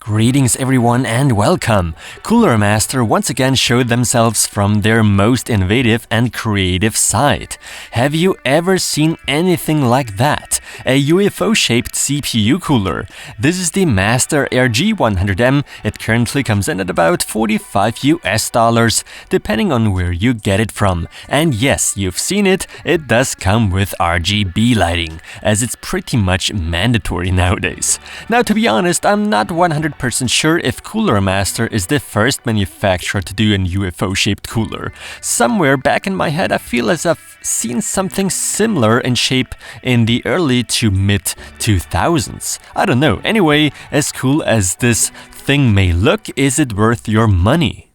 Greetings everyone and welcome! Cooler Master once again showed themselves from their most innovative and creative side. Have you ever seen anything like that? A UFO-shaped CPU cooler. This is the MasterAir G100M. It currently comes in at about $45 depending on where you get it from. And yes, you've seen it, it does come with RGB lighting, as it's pretty much mandatory nowadays. Now, to be honest, I'm not 100% sure if Cooler Master is the first manufacturer to do an UFO-shaped cooler. Somewhere back in my head, I feel as I've seen something similar in shape in the early to mid-2000s. I don't know. Anyway, as cool as this thing may look, is it worth your money?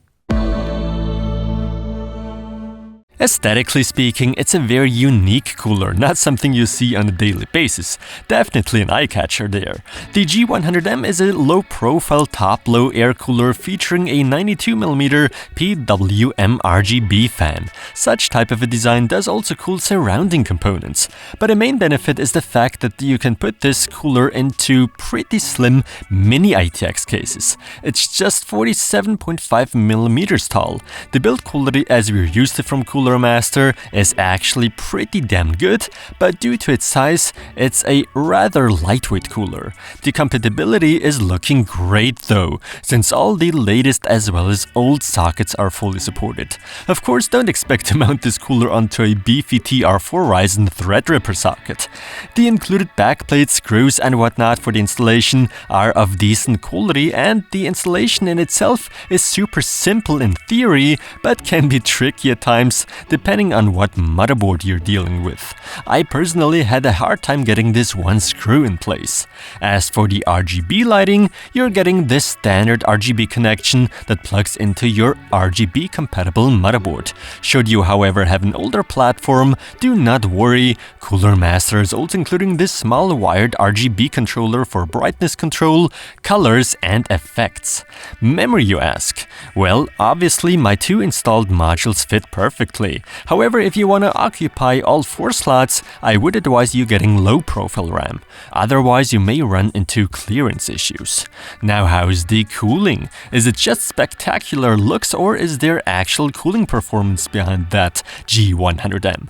Aesthetically speaking, it's a very unique cooler, not something you see on a daily basis. Definitely an eye-catcher there. The G100M is a low-profile top-low air cooler featuring a 92mm PWM RGB fan. Such type of a design does also cool surrounding components. But a main benefit is the fact that you can put this cooler into pretty slim mini ITX cases. It's just 47.5mm tall. The build quality, as we're used to from Cooler Master, is actually pretty damn good, but due to its size, it's a rather lightweight cooler. The compatibility is looking great though, since all the latest as well as old sockets are fully supported. Of course, don't expect to mount this cooler onto a beefy TR4 Ryzen Threadripper socket. The included backplate, screws and whatnot for the installation are of decent quality, and the installation in itself is super simple in theory, but can be tricky at times depending on what motherboard you're dealing with. I personally had a hard time getting this one screw in place. As for the RGB lighting, you're getting this standard RGB connection that plugs into your RGB compatible motherboard. Should you, however, have an older platform, do not worry. Cooler Master is also including this small wired RGB controller for brightness control, colors and effects. Memory, you ask? Well, obviously my two installed modules fit perfectly. However, if you want to occupy all 4 slots, I would advise you getting low-profile RAM. Otherwise, you may run into clearance issues. Now, how's the cooling? Is it just spectacular looks, or is there actual cooling performance behind that G100M?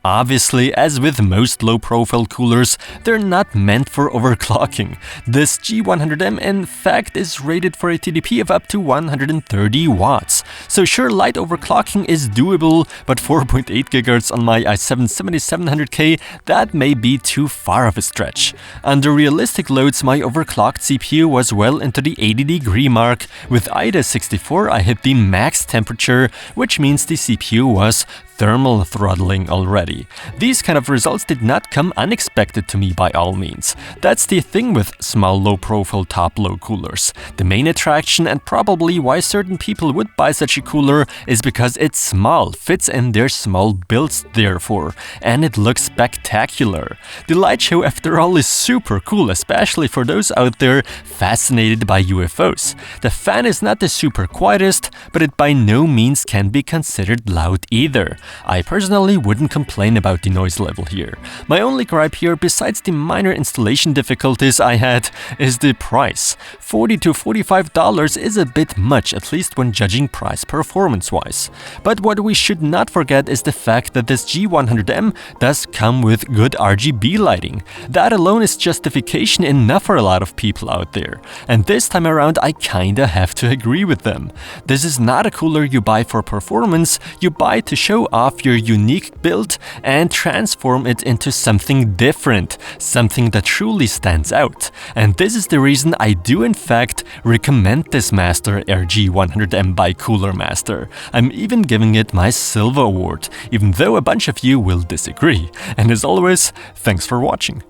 Obviously, as with most low-profile coolers, they're not meant for overclocking. This G100M in fact is rated for a TDP of up to 130 watts. So sure, light overclocking is doable, but 4.8 GHz on my i7-7700K, that may be too far of a stretch. Under realistic loads, my overclocked CPU was well into the 80-degree mark. With IDA64, I hit the max temperature, which means the CPU was thermal throttling already. These kind of results did not come unexpected to me by all means. That's the thing with small low-profile top-low coolers. The main attraction, and probably why certain people would buy such a cooler, is because it's small, fits in their small builds therefore, and it looks spectacular. The light show, after all, is super cool, especially for those out there fascinated by UFOs. The fan is not the super quietest, but it by no means can be considered loud either. I personally wouldn't complain about the noise level here. My only gripe here, besides the minor installation difficulties I had, is the price. $40 to $45 is a bit much, at least when judging price performance-wise. But what we should not forget is the fact that this G100M does come with good RGB lighting. That alone is justification enough for a lot of people out there. And this time around, I kinda have to agree with them. This is not a cooler you buy for performance, you buy to show off your unique build and transform it into something different, something that truly stands out. And this is the reason I do in fact recommend this MasterAir G100M by Cooler Master. I'm even giving it my Silver Award, even though a bunch of you will disagree. And as always, thanks for watching.